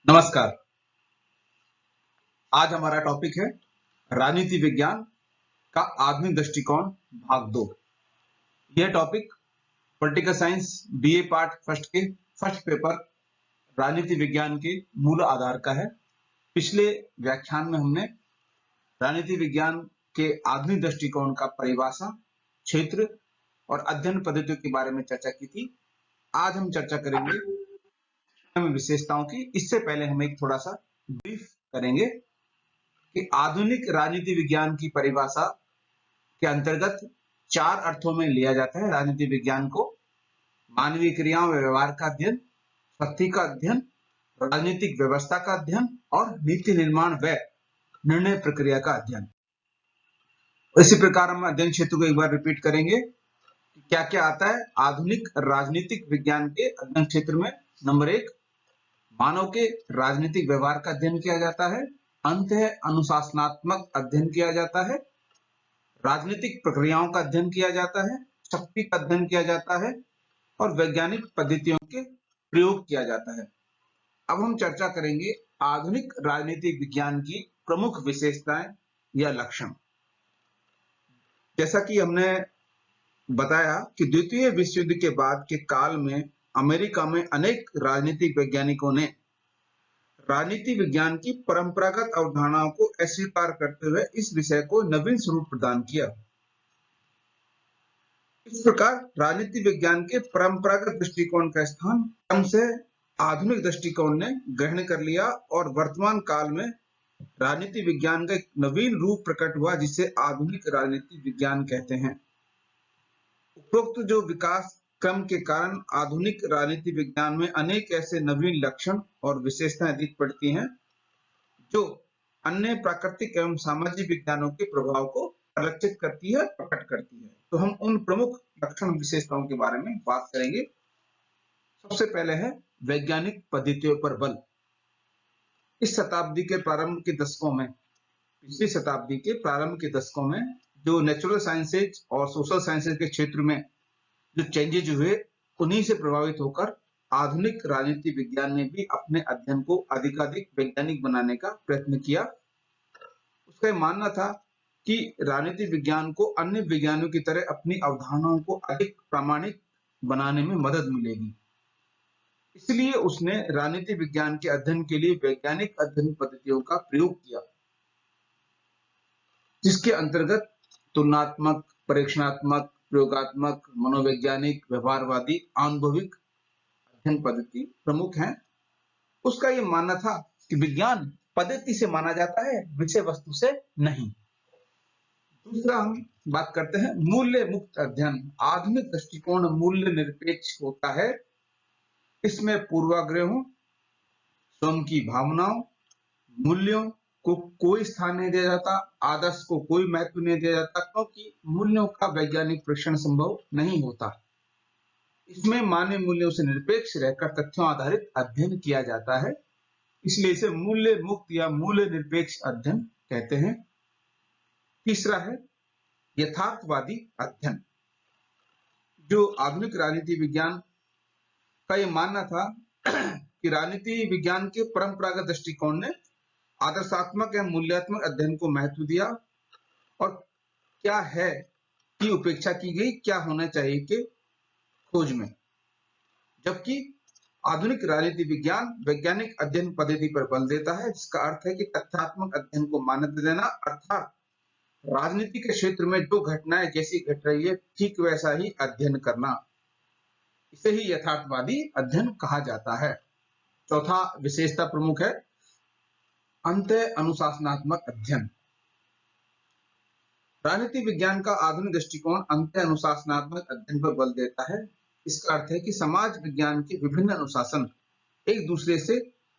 नमस्कार। आज हमारा टॉपिक है राजनीति विज्ञान का आधुनिक दृष्टिकोण भाग 2। यह topic political science BA part first के फर्स्ट पेपर राजनीति विज्ञान के मूल आधार का है। पिछले व्याख्यान में हमने राजनीति विज्ञान के आधुनिक दृष्टिकोण का परिभाषा, क्षेत्र और अध्ययन पद्धतियों के बारे में चर्चा की थी। आज हम चर्चा करेंगे विशेषताओं की। इससे पहले हम एक थोड़ा सा ब्रीफ करेंगे कि आधुनिक राजनीति विज्ञान की परिभाषा के अंतर्गत 4 अर्थों में लिया जाता है राजनीति विज्ञान को: मानवीय क्रियाओं व व्यवहार का अध्ययन, शक्ति का अध्ययन, राजनीतिक व्यवस्था का अध्ययन और नीति निर्माण व निर्णय प्रक्रिया का अध्ययन। इसी प्रकार हम अध्ययन क्षेत्र को एक बार रिपीट करेंगे। क्या क्या आता है आधुनिक राजनीतिक विज्ञान के अध्ययन क्षेत्र में? नंबर 1, मानव के राजनीतिक व्यवहार का अध्ययन किया जाता है। अंतः अनुशासनात्मक अध्ययन किया जाता है। राजनीतिक प्रक्रियाओं का अध्ययन किया जाता है। शक्ति का अध्ययन किया जाता है और वैज्ञानिक पद्धतियों के प्रयोग किया जाता है। अब हम चर्चा करेंगे आधुनिक राजनीतिक विज्ञान की प्रमुख विशेषताएं या लक्षण। जैसा कि हमने बताया कि द्वितीय विश्व युद्ध के बाद के काल में अमेरिका में अनेक राजनीतिक वैज्ञानिकों ने राजनीति विज्ञान की परंपरागत अवधारणाओं को अस्वीकार करते हुए इस विषय को नवीन स्वरूप प्रदान किया। इस प्रकार राजनीति विज्ञान के परंपरागत दृष्टिकोण का स्थान क्रम से आधुनिक दृष्टिकोण ने ग्रहण कर लिया और वर्तमान काल में राजनीति विज्ञान का एक नवीन रूप प्रकट हुआ जिसे आधुनिक राजनीति विज्ञान कहते हैं। उपरोक्त जो विकास क्रम के कारण आधुनिक राजनीति विज्ञान में अनेक ऐसे नवीन लक्षण और विशेषताएं दिख पड़ती हैं जो अन्य प्राकृतिक एवं सामाजिक विज्ञानों के प्रभाव को परिलक्षित करती है, प्रकट करती है। तो हम उन प्रमुख लक्षण विशेषताओं के बारे में बात करेंगे। सबसे पहले है वैज्ञानिक पद्धतियों पर बल। इस शताब्दी के प्रारंभ के दशकों में, पिछली शताब्दी के प्रारंभ के दशकों में जो नेचुरल साइंसेज और सोशल साइंसेज के क्षेत्र में जो चेंजेज हुए, उन्हीं से प्रभावित होकर आधुनिक राजनीति विज्ञान ने भी अपने अध्ययन को अधिकाधिक वैज्ञानिक बनाने का प्रयत्न किया। उसका मानना था कि राजनीति विज्ञान को अन्य विज्ञानों की तरह अपनी अवधारणाओं को अधिक प्रामाणिक बनाने में मदद मिलेगी। इसलिए उसने राजनीति विज्ञान के अध्ययन के लिए वैज्ञानिक अध्ययन पद्धतियों का प्रयोग किया, जिसके अंतर्गत तुलनात्मक, परीक्षणात्मक, प्रयोगात्मक, मनोवैज्ञानिक, व्यवहारवादी, अनुभविक अध्ययन पद्धति प्रमुख हैं। उसका यह मानना था कि विज्ञान पद्धति से माना जाता है, विषय वस्तु से नहीं। दूसरा हम बात करते हैं मूल्य मुक्त अध्ययन। आधुनिक दृष्टिकोण मूल्य निरपेक्ष होता है। इसमें पूर्वाग्रहों, स्वयं की भावनाओं, मूल्यों को कोई स्थान नहीं दिया जाता, आदर्श को कोई महत्व नहीं दिया जाता, क्योंकि मूल्यों का वैज्ञानिक परीक्षण संभव नहीं होता। इसमें मानवीय मूल्यों से निरपेक्ष रहकर तथ्यों आधारित अध्ययन किया जाता है, इसलिए इसे मूल्य मुक्त या मूल्य निरपेक्ष अध्ययन कहते हैं। तीसरा है यथार्थवादी अध्ययन। जो आधुनिक राजनीति विज्ञान का यह मानना था कि राजनीति विज्ञान के परंपरागत दृष्टिकोण ने आदर्शात्मक या मूल्यात्मक अध्ययन को महत्व दिया और क्या है की उपेक्षा की गई, क्या होना चाहिए के खोज में। जबकि आधुनिक राजनीति विज्ञान वैज्ञानिक अध्ययन पद्धति पर बल देता है, जिसका अर्थ है कि तथ्यात्मक अध्ययन को मान्यता देना, अर्थात राजनीति के क्षेत्र में जो घटनाएं जैसी घट रही है ठीक वैसा ही अध्ययन करना। इसे ही यथार्थवादी अध्ययन कहा जाता है। चौथा विशेषता प्रमुख है अंतः अनुशासनात्मक अध्ययन। राजनीति विज्ञान का आधुनिक दृष्टिकोण अंतः अनुशासनात्मक अध्ययन पर बल देता है। इसका अर्थ है कि समाज विज्ञान के विभिन्न अनुशासन एक दूसरे से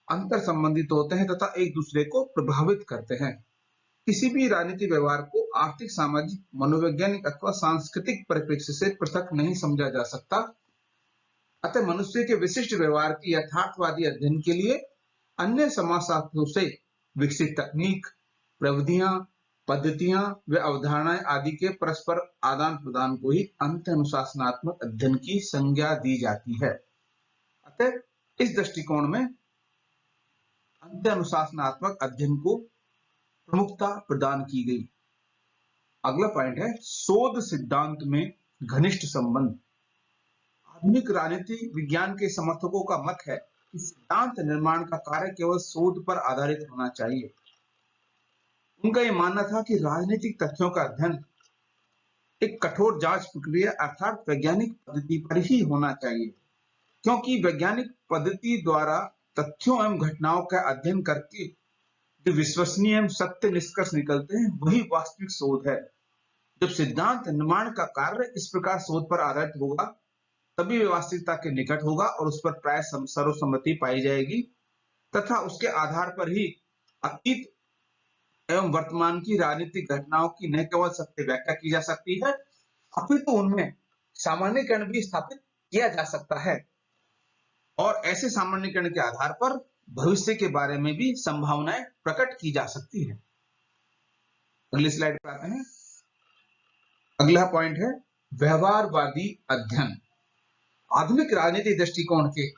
अंतर संबंधित होते हैं तथा एक दूसरे को प्रभावित करते हैं। किसी भी राजनीति व्यवहार को आर्थिक, सामाजिक, मनोवैज्ञानिक अथवा सांस्कृतिक परिप्रेक्ष्य से पृथक नहीं समझा जा सकता। अतः मनुष्य के विशिष्ट व्यवहार के यथार्थवादी अध्ययन के लिए अन्य समाजशास्त्रों से विकसित तकनीक, प्रविधियां, पद्धतियां व अवधारणाएं आदि के परस्पर आदान प्रदान को ही अंतः अनुशासनात्मक अध्ययन की संज्ञा दी जाती है। अतः इस दृष्टिकोण में अंत्य अनुशासनात्मक अध्ययन को प्रमुखता प्रदान की गई। अगला पॉइंट है शोध सिद्धांत में घनिष्ठ संबंध। आधुनिक राजनीति विज्ञान के समर्थकों का मत है कि सिद्धांत निर्माण का कार्य केवल शोध पर आधारित होना चाहिए। उनका यह मानना था कि राजनीतिक तथ्यों का अध्ययन एक कठोर जांच प्रक्रिया अर्थात वैज्ञानिक पद्धति पर ही होना चाहिए, क्योंकि वैज्ञानिक पद्धति द्वारा तथ्यों एवं घटनाओं का अध्ययन करके जो विश्वसनीय एवं सत्य निष्कर्ष निकलते हैं वही वास्तविक शोध है। जब सिद्धांत निर्माण का कार्य इस प्रकार शोध पर आधारित होगा तभी वे वास्तविकता के निकट होगा और उस पर प्राय सर्वसम्मति पाई जाएगी तथा उसके आधार पर ही अतीत एवं वर्तमान की राजनीतिक घटनाओं की न केवल सत्य व्याख्या की जा सकती है अपितु उनमें सामान्यीकरण भी स्थापित किया जा सकता है और ऐसे सामान्यीकरण के आधार पर भविष्य के बारे में भी संभावनाएं प्रकट की जा सकती है। अगली स्लाइड पर आते हैं। अगला पॉइंट है व्यवहारवादी अध्ययन। आधुनिक राजनीतिक दृष्टिकोण के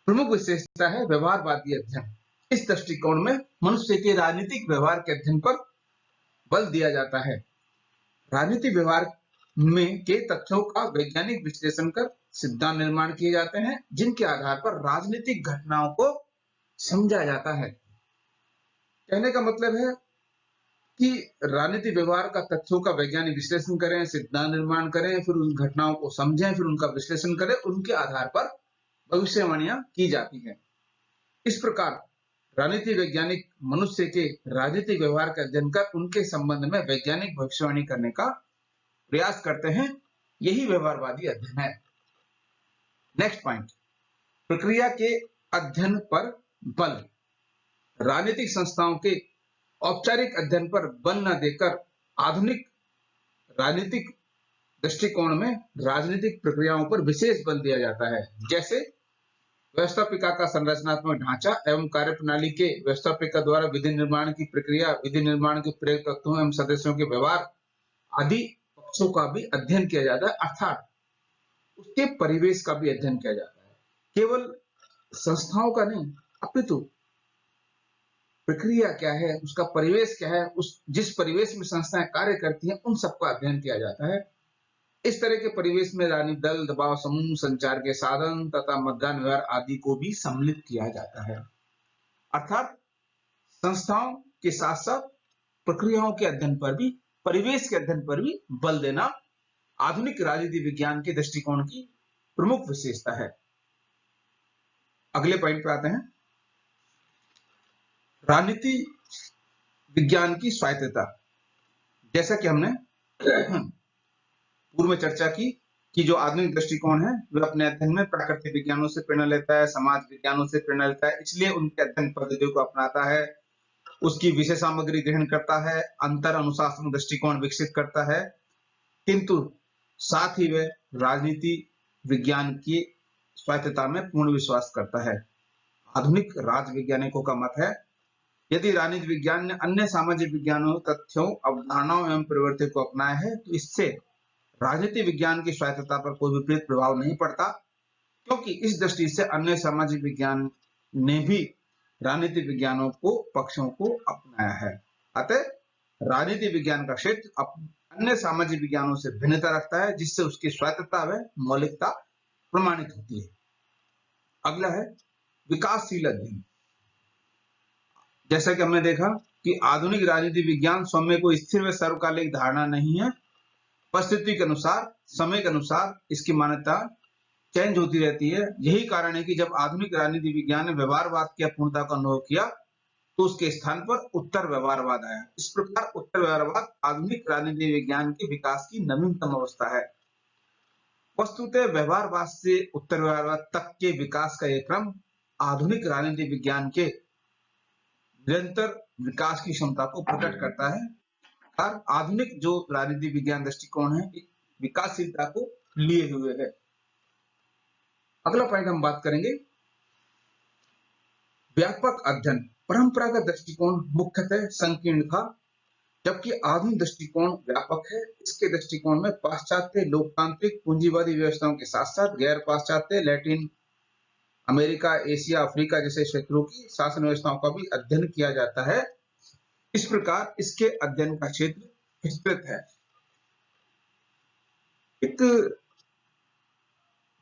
प्रमुख विशेषता है व्यवहारवादी अध्ययन। इस दृष्टिकोण में मनुष्य के राजनीतिक व्यवहार के अध्ययन पर बल दिया जाता है। राजनीतिक व्यवहार में के तथ्यों का वैज्ञानिक विश्लेषण कर सिद्धांत निर्माण किए जाते हैं जिनके आधार पर राजनीतिक घटनाओं को समझा जाता है। कहने का मतलब है कि राजनीतिक व्यवहार का तथ्यों का वैज्ञानिक विश्लेषण करें, सिद्धांत निर्माण करें, फिर उन घटनाओं को समझें, फिर उनका विश्लेषण करें, उनके आधार पर भविष्यवाणियां की जाती हैं। इस प्रकार राजनीति वैज्ञानिक मनुष्य के राजनीतिक व्यवहार का अध्ययन कर उनके संबंध में वैज्ञानिक भविष्यवाणी करने का प्रयास करते हैं। यही व्यवहारवादी अध्ययन है। नेक्स्ट पॉइंट प्रक्रिया के अध्ययन पर बल। राजनीतिक संस्थाओं के औपचारिक अध्ययन पर बल न देकर आधुनिक राजनीतिक दृष्टिकोण में राजनीतिक प्रक्रियाओं पर विशेष बल दिया जाता है। जैसे व्यवस्थापिका का संरचनात्मक ढांचा एवं कार्यप्रणाली के व्यवस्थापिका द्वारा विधि निर्माण की प्रक्रिया, विधि निर्माण के प्रेरक तत्वों एवं सदस्यों के व्यवहार आदि पक्षों का भी अध्ययन किया जाता है, अर्थात उसके परिवेश का भी अध्ययन किया जाता है। केवल संस्थाओं का नहीं अपितु प्रक्रिया क्या है, उसका परिवेश क्या है, उस जिस परिवेश में संस्थाएं कार्य करती हैं उन सबका अध्ययन किया जाता है। इस तरह के परिवेश में राजनीतिक दल, दबाव समूह, संचार के साधन तथा मतदान व्यवहार आदि को भी सम्मिलित किया जाता है। अर्थात संस्थाओं के साथ साथ प्रक्रियाओं के अध्ययन पर भी, परिवेश के अध्ययन पर भी बल देना आधुनिक राजनीति विज्ञान के दृष्टिकोण की प्रमुख विशेषता है। अगले पॉइंट पर आते हैं राजनीति विज्ञान की स्वायत्तता। जैसा कि हमने पूर्व में चर्चा की कि जो आधुनिक दृष्टिकोण है वह अपने अध्ययन में प्राकृतिक विज्ञानों से प्रेरणा लेता है, समाज विज्ञानों से प्रेरणा लेता है, इसलिए उनके अध्ययन पद्धतियों को अपनाता है, उसकी विषय सामग्री ग्रहण करता है, अंतर अनुशासन दृष्टिकोण विकसित करता है, किंतु साथ ही वह राजनीति विज्ञान की स्वायत्तता में पूर्ण विश्वास करता है। आधुनिक राज वैज्ञानिकों का मत है यदि राजनीति विज्ञान ने अन्य सामाजिक विज्ञानों, तथ्यों, अवधारणाओं एवं प्रवृत्ति को अपनाया है तो इससे राजनीति विज्ञान की स्वायत्तता पर कोई विपरीत प्रभाव नहीं पड़ता, क्योंकि इस दृष्टि से अन्य सामाजिक विज्ञान ने भी राजनीति विज्ञानों को पक्षों को अपनाया है। अतः राजनीति विज्ञान का क्षेत्र अन्य सामाजिक विज्ञानों से भिन्नता रखता है, जिससे उसकी स्वायत्तता व मौलिकता प्रमाणित होती है। अगला है विकासशील अध्ययन। जैसा कि हमने देखा कि आधुनिक राजनीति विज्ञान स्वयं में कोई स्थिर व सर्वकालिक धारणा नहीं है। परिस्थिति के अनुसार, समय के अनुसार इसकी मान्यता चेंज होती रहती है। यही कारण है कि जब आधुनिक राजनीति विज्ञान ने व्यवहारवाद की अपूर्णता का अनुभव किया तो उसके स्थान पर उत्तर व्यवहारवाद आया। इस प्रकार उत्तर व्यवहारवाद आधुनिक राजनीति विज्ञान के विकास की नवीनतम अवस्था है। वस्तुतः व्यवहारवाद से उत्तर व्यवहारवाद तक के विकास का यह क्रम आधुनिक राजनीति विज्ञान के निरंतर विकास की क्षमता को प्रकट करता है और आधुनिक जो राजनीति विज्ञान दृष्टिकोण है विकासशीलता को लिए हुए है। अगला पॉइंट हम बात करेंगे व्यापक अध्ययन। परंपरागत दृष्टिकोण मुख्यतः संकीर्ण था, जबकि आधुनिक दृष्टिकोण व्यापक है। इसके दृष्टिकोण में पाश्चात्य लोकतांत्रिक पूंजीवादी व्यवस्थाओं के साथ साथ गैर पाश्चात्य लैटिन अमेरिका, एशिया, अफ्रीका जैसे क्षेत्रों की शासन व्यवस्थाओं का भी अध्ययन किया जाता है। इस प्रकार इसके अध्ययन का क्षेत्र विस्तृत है। एक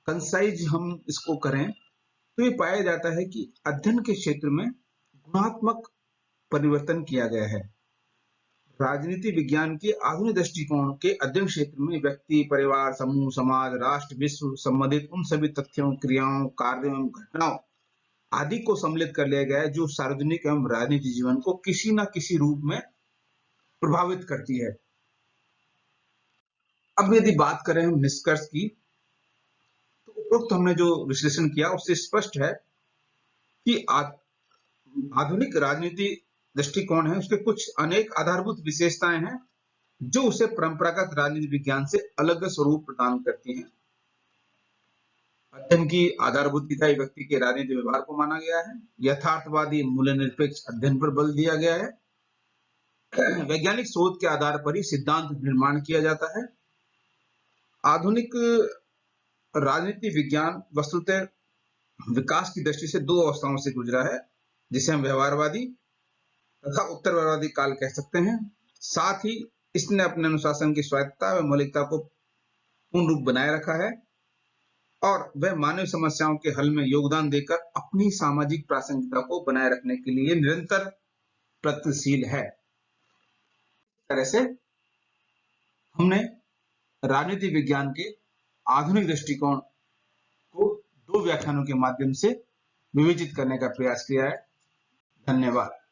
कंसाइज हम इसको करें तो ये पाया जाता है कि अध्ययन के क्षेत्र में गुणात्मक परिवर्तन किया गया है। राजनीति विज्ञान के आधुनिक दृष्टिकोण के अध्ययन क्षेत्र में व्यक्ति, परिवार, समूह, समाज, राष्ट्र, विश्व संबंधित उन सभी तथ्यों, क्रियाओं, कार्यों एवं घटनाओं आदि को सम्मिलित कर लिया गया है जो सार्वजनिक एवं राजनीतिक जीवन को किसी न किसी रूप में प्रभावित करती है। अब यदि बात करें हम निष्कर्ष की, तो उपरोक्त हमने जो विश्लेषण किया उससे स्पष्ट है कि आधुनिक राजनीति दृष्टिकोण है उसके कुछ अनेक आधारभूत विशेषताएं हैं जो उसे परंपरागत राजनीति विज्ञान से अलग स्वरूप प्रदान करती हैं। अध्ययन की आधारभूत इकाई व्यक्ति के राजनीतिक व्यवहार को माना गया है। यथार्थवादी मूल्य निरपेक्ष अध्ययन पर बल दिया गया है। वैज्ञानिक शोध के आधार पर ही सिद्धांत निर्माण किया जाता है। आधुनिक राजनीति विज्ञान वस्तुतः विकास की दृष्टि से दो अवस्थाओं से गुजरा है, जिसे हम व्यवहारवादी तथा उत्तरवादी काल कह सकते हैं। साथ ही इसने अपने अनुशासन की स्वायत्तता व मौलिकता को पूर्ण रूप बनाए रखा है और वह मानव समस्याओं के हल में योगदान देकर अपनी सामाजिक प्रासंगिकता को बनाए रखने के लिए निरंतर प्रयत्नशील है। इस तरह से हमने राजनीति विज्ञान के आधुनिक दृष्टिकोण को 2 व्याख्यानों के माध्यम से विवेचित करने का प्रयास किया है। धन्यवाद।